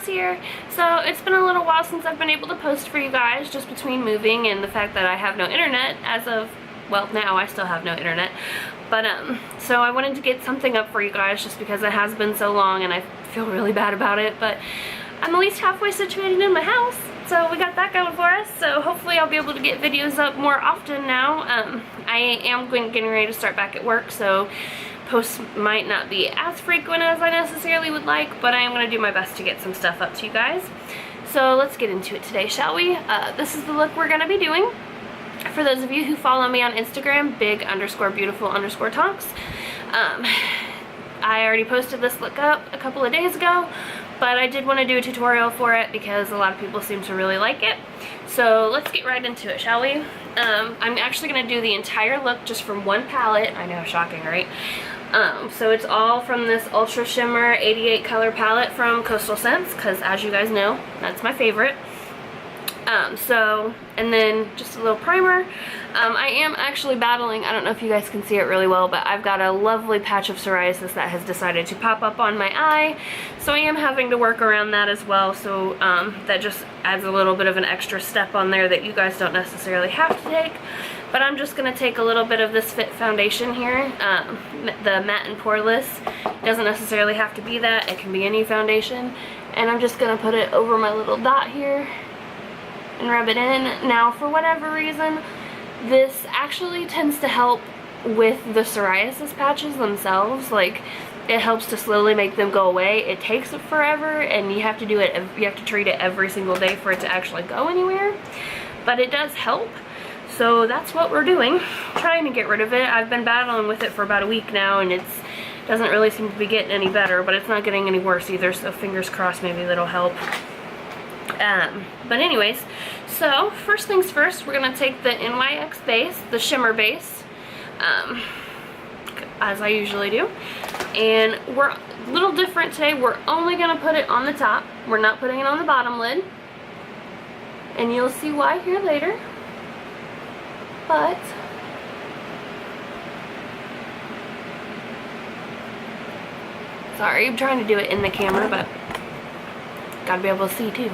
here. So it's been a little while since I've been able to post for you guys, just between moving and the fact that I have no internet as of, well, now I still have no internet. But so I wanted to get something up for you guys just because it has been so long and I feel really bad about it. But I'm at least halfway situated in my house, so we got that going for us. So hopefully I'll be able to get videos up more often now. I am getting ready to start back at work, so posts might not be as frequent as I necessarily would like, but I am going to do my best to get some stuff up to you guys. So let's get into it today, shall we? This is the look we're going to be doing. For those of you who follow me on Instagram, big_beautiful_talks, I already posted this look up a couple of days ago, but I did want to do a tutorial for it because a lot of people seem to really like it. So let's get right into it, shall we? I'm actually going to do the entire look just from one palette. I know, shocking, right? So it's all from this Ultra Shimmer 88 color palette from Coastal Scents, because as you guys know, that's my favorite. And then just a little primer. I am actually battling, I don't know if you guys can see it really well, but I've got a lovely patch of psoriasis that has decided to pop up on my eye. So I am having to work around that as well. So that just adds a little bit of an extra step on there that you guys don't necessarily have to take. But I'm just going to take a little bit of this Fit foundation here, the Matte and Poreless. It doesn't necessarily have to be that, it can be any foundation. And I'm just going to put it over my little dot here and rub it in. Now, for whatever reason, this actually tends to help with the psoriasis patches themselves. Like, it helps to slowly make them go away. It takes forever, and you have to do it, you have to treat it every single day for it to actually go anywhere. But it does help. So that's what we're doing, trying to get rid of it. I've been battling with it for about a week now, and it doesn't really seem to be getting any better, but it's not getting any worse either, so fingers crossed, maybe that'll help. But anyways, so first things first, we're going to take the NYX base, the shimmer base, as I usually do, and we're a little different today. We're only going to put it on the top. We're not putting it on the bottom lid, and you'll see why here later. But sorry, I'm trying to do it in the camera, but gotta be able to see too.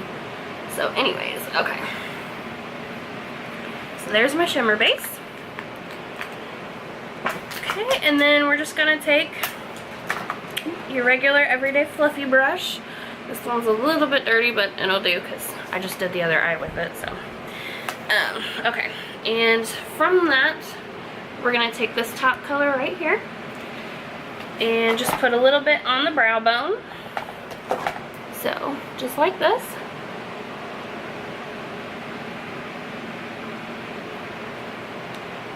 So anyways, okay. So there's my shimmer base. Okay, and then we're just gonna take your regular everyday fluffy brush. This one's a little bit dirty, but it'll do because I just did the other eye with it, so. Okay, and from that, we're gonna take this top color right here and just put a little bit on the brow bone. So, just like this.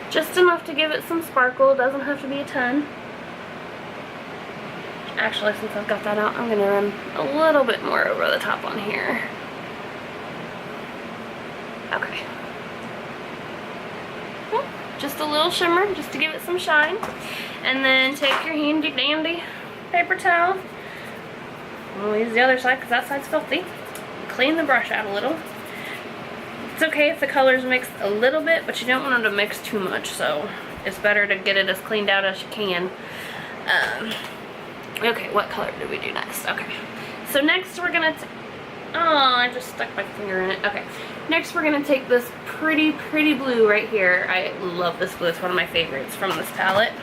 Just enough to give it some sparkle. It doesn't have to be a ton. Actually, since I've got that out, I'm going to run a little bit more over the top on here. Okay. Just a little shimmer, just to give it some shine. And then take your handy dandy paper towel. We'll use the other side because that side's filthy. Clean the brush out a little. It's okay if the colors mix a little bit, but you don't want them to mix too much, so it's better to get it as cleaned out as you can. Okay, what color did we do next? Okay, so next we're gonna oh, I just stuck my finger in it. Okay, next we're gonna take this pretty blue right here. I love this blue, it's one of my favorites from this palette.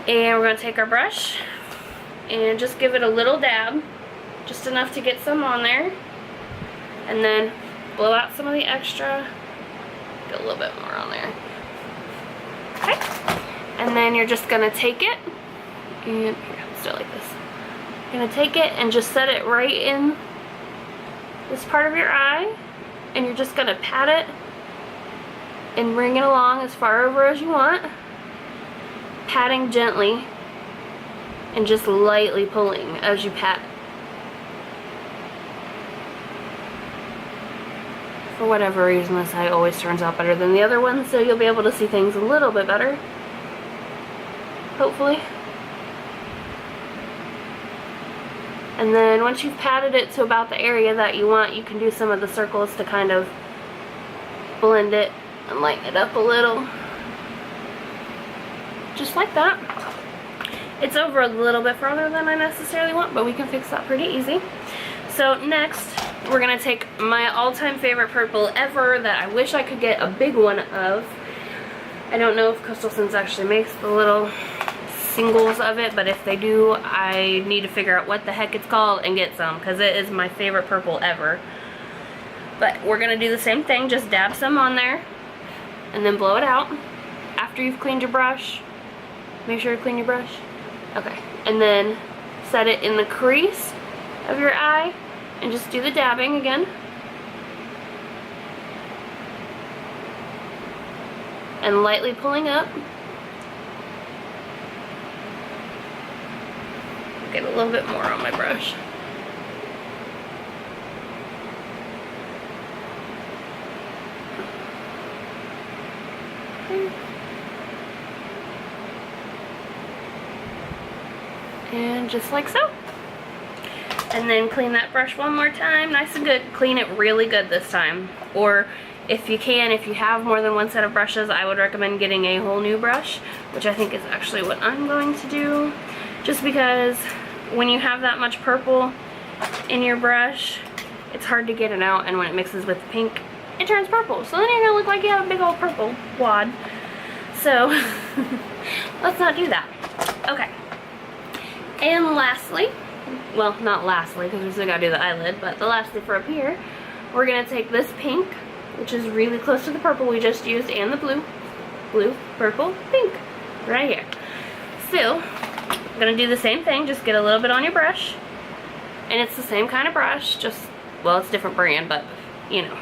And we're gonna take our brush and just give it a little dab, just enough to get some on there, and then blow out some of the extra, get a little bit more on there. Okay, and then you're just gonna take it, and here, let's do it like this. You're gonna take it and just set it right in this part of your eye, and you're just gonna pat it and bring it along as far over as you want, patting gently and just lightly pulling as you pat. For whatever reason, this eye always turns out better than the other one, so you'll be able to see things a little bit better, hopefully. And then once you've patted it to about the area that you want, you can do some of the circles to kind of blend it and lighten it up a little. Just like that. It's over a little bit farther than I necessarily want, but we can fix that pretty easy. So next, we're going to take my all-time favorite purple ever that I wish I could get a big one of. I don't know if Coastal Scents actually makes the little singles of it, but if they do, I need to figure out what the heck it's called and get some, because it is my favorite purple ever. But we're going to do the same thing, just dab some on there, and then blow it out. After you've cleaned your brush, make sure to clean your brush. Okay, and then set it in the crease of your eye, and just do the dabbing again. And lightly pulling up. Get a little bit more on my brush. Okay. And just like so. And then clean that brush one more time, nice and good. Clean it really good this time. Or if you can, if you have more than one set of brushes, I would recommend getting a whole new brush, which I think is actually what I'm going to do. Just because when you have that much purple in your brush, it's hard to get it out, and when it mixes with the pink, it turns purple. So then you're gonna look like you have a big old purple wad. So let's not do that. Okay. And lastly, well, not lastly, because we still gotta do the eyelid, but the lastly for up here, we're gonna take this pink, which is really close to the purple we just used, and the blue, purple, pink, right here. So, I'm gonna do the same thing, just get a little bit on your brush, and it's the same kind of brush, just, well, it's a different brand, but, you know,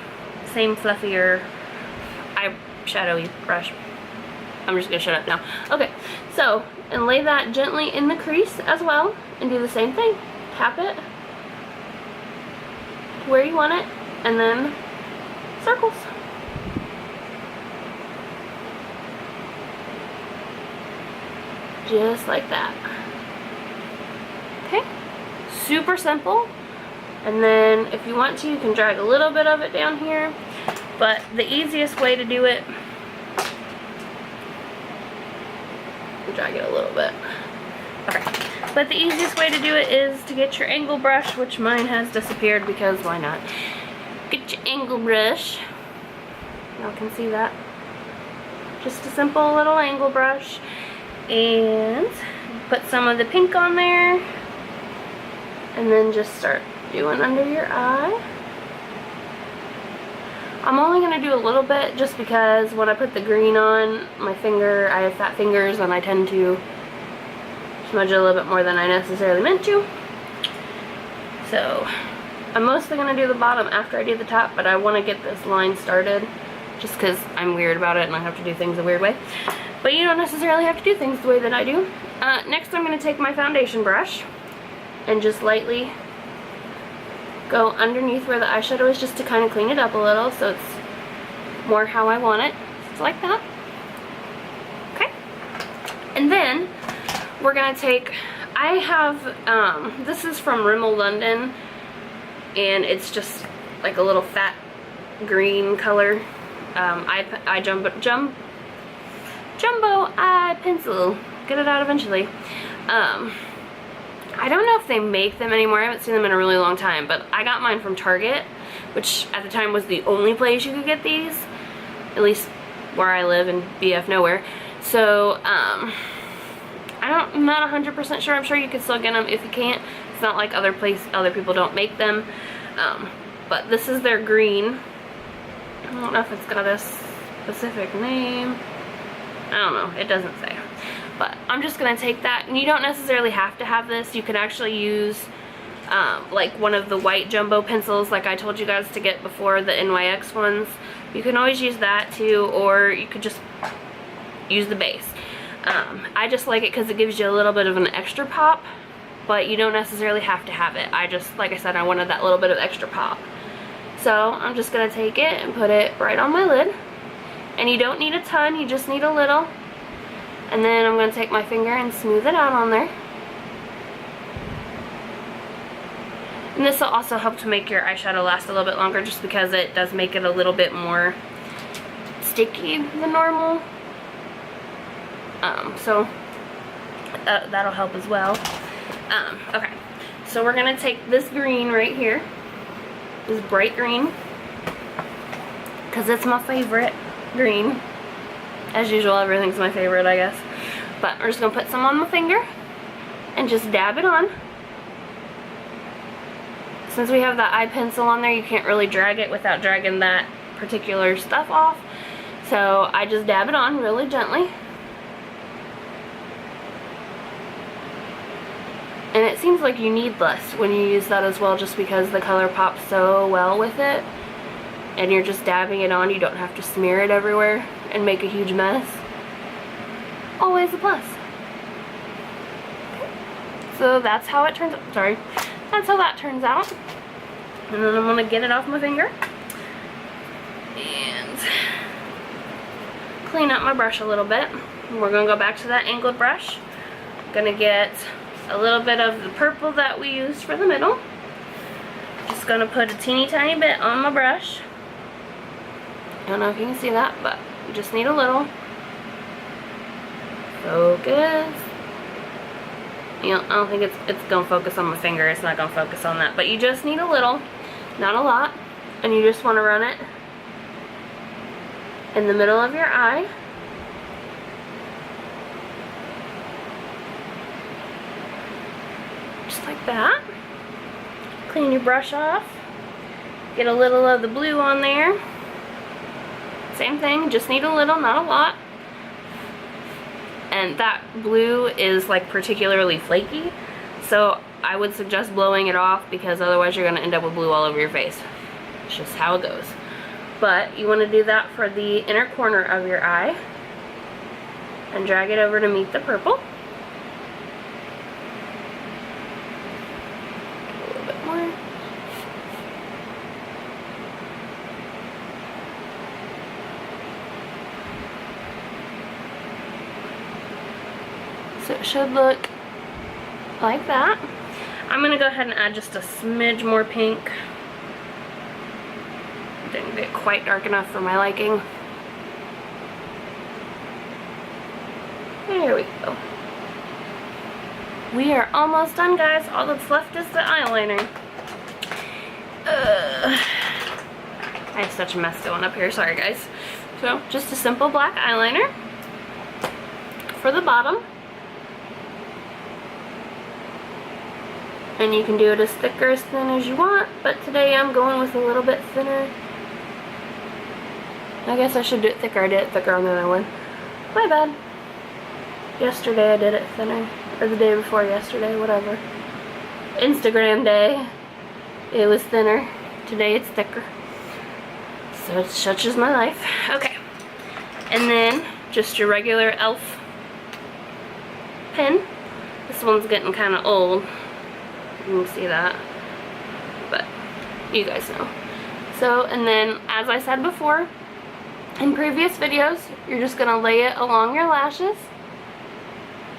same fluffier eyeshadowy brush. I'm just gonna shut up now. Okay, so, and lay that gently in the crease as well, and do the same thing. Tap it where you want it, and then circles. Just like that. Okay, super simple. And then if you want to, you can drag a little bit of it down here, but the easiest way to do it, drag it a little bit. Okay, but the easiest way to do it is to get your angle brush, which mine has disappeared because why not? Get your angle brush. Y'all can see that. Just a simple little angle brush, and put some of the pink on there, and then just start doing under your eye. I'm only going to do a little bit just because when I put the green on my finger, I have fat fingers and I tend to smudge it a little bit more than I necessarily meant to. So I'm mostly going to do the bottom after I do the top, but I want to get this line started just because I'm weird about it and I have to do things a weird way. But you don't necessarily have to do things the way that I do. Next I'm going to take my foundation brush and just lightly go underneath where the eyeshadow is, just to kind of clean it up a little so it's more how I want it. Just like that. Okay. And then we're going to take, I have, this is from Rimmel London, and it's just like a little fat green color jumbo eye pencil. Get it out eventually. I don't know if they make them anymore. I haven't seen them in a really long time, but I got mine from Target, which at the time was the only place you could get these, at least where I live in BF nowhere. So I'm not 100% sure. I'm sure you could still get them if you can't. It's not like other people don't make them. But this is their green. I don't know if it's got a specific name. I don't know. It doesn't say. But I'm just going to take that, and you don't necessarily have to have this. You can actually use like one of the white jumbo pencils like I told you guys to get before, the NYX ones. You can always use that too, or you could just use the base. I just like it because it gives you a little bit of an extra pop, but you don't necessarily have to have it. I just, like I said, I wanted that little bit of extra pop. So I'm just going to take it and put it right on my lid. And you don't need a ton, you just need a little. And then I'm going to take my finger and smooth it out on there. And this will also help to make your eyeshadow last a little bit longer, just because it does make it a little bit more sticky than normal. So that'll help as well. Okay, so we're gonna take this green right here, this bright green, because it's my favorite green. As usual, everything's my favorite, I guess. But we're just gonna put some on my finger and just dab it on. Since we have the eye pencil on there, you can't really drag it without dragging that particular stuff off. So I just dab it on really gently. And it seems like you need less when you use that as well, just because the color pops so well with it. And you're just dabbing it on, you don't have to smear it everywhere and make a huge mess. Always a plus. So that's how it turns out. Sorry. That's how that turns out. And then I'm going to get it off my finger. And clean up my brush a little bit. We're going to go back to that angled brush. Going to get a little bit of the purple that we used for the middle. Just going to put a teeny tiny bit on my brush. Don't know if you can see that, but you just need a little. Focus. You know, I don't think it's going to focus on my finger. It's not going to focus on that. But you just need a little, not a lot. And you just want to run it in the middle of your eye. Just like that. Clean your brush off. Get a little of the blue on there. Same thing, just need a little, not a lot. And that blue is like particularly flaky, so I would suggest blowing it off, because otherwise you're going to end up with blue all over your face. It's just how it goes. But you want to do that for the inner corner of your eye and drag it over to meet the purple. A little bit more. So it should look like that. I'm going to go ahead and add just a smidge more pink. Didn't get quite dark enough for my liking. There we go. We are almost done, guys. All that's left is the eyeliner. I have such a mess going up here. Sorry, guys. So, just a simple black eyeliner for the bottom. And you can do it as thick or as thin as you want, but today I'm going with a little bit thinner. I guess I should do it thicker. I did it thicker on the other one. My bad. Yesterday I did it thinner. Or the day before yesterday, whatever. Instagram day, it was thinner. Today it's thicker. So it's such is my life. Okay. And then just your regular e.l.f. pen. This one's getting kind of old. You can see that, but you guys know. So, and then as I said before in previous videos, you're just going to lay it along your lashes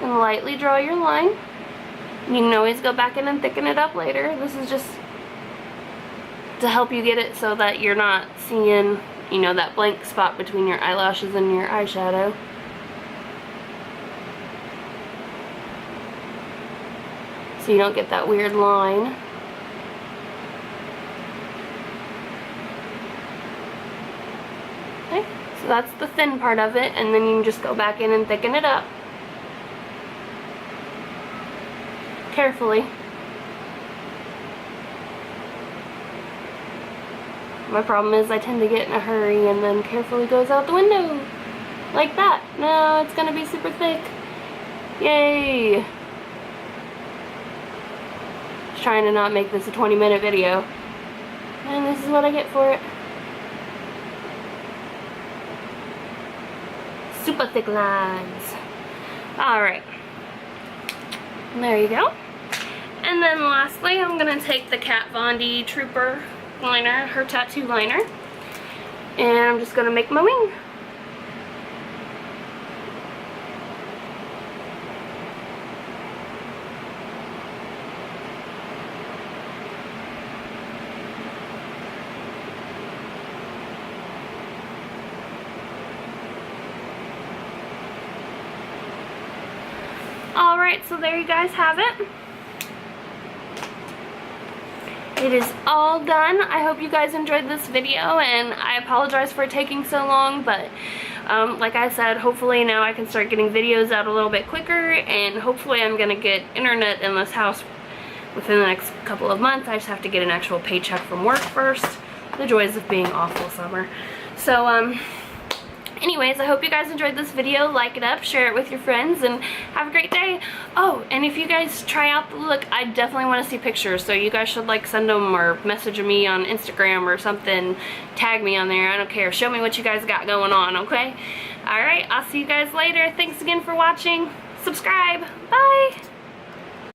and lightly draw your line. You can always go back in and thicken it up later. This is just to help you get it so that you're not seeing, you know, that blank spot between your eyelashes and your eyeshadow. So you don't get that weird line. Okay, so that's the thin part of it, and then you can just go back in and thicken it up. Carefully. My problem is I tend to get in a hurry and then carefully goes out the window. Like that. No, it's gonna be super thick. Yay! Trying to not make this a 20-minute video, and this is what I get for it. Super thick lines. Alright, there you go. And then lastly, I'm going to take the Kat Von D Trooper liner, her tattoo liner, and I'm just going to make my wing. Alright. Alright, so there you guys have it. It is all done. I hope you guys enjoyed this video, and I apologize for taking so long, but like I said, hopefully now I can start getting videos out a little bit quicker, and hopefully I'm gonna get internet in this house within the next couple of months. I just have to get an actual paycheck from work first. The joys of being off all summer. So anyways, I hope you guys enjoyed this video. Like it up, share it with your friends, and have a great day. Oh, and if you guys try out the look, I definitely want to see pictures, so you guys should like send them or message me on Instagram or something. Tag me on there, I don't care. Show me what you guys got going on, okay? Alright, I'll see you guys later. Thanks again for watching. Subscribe. Bye!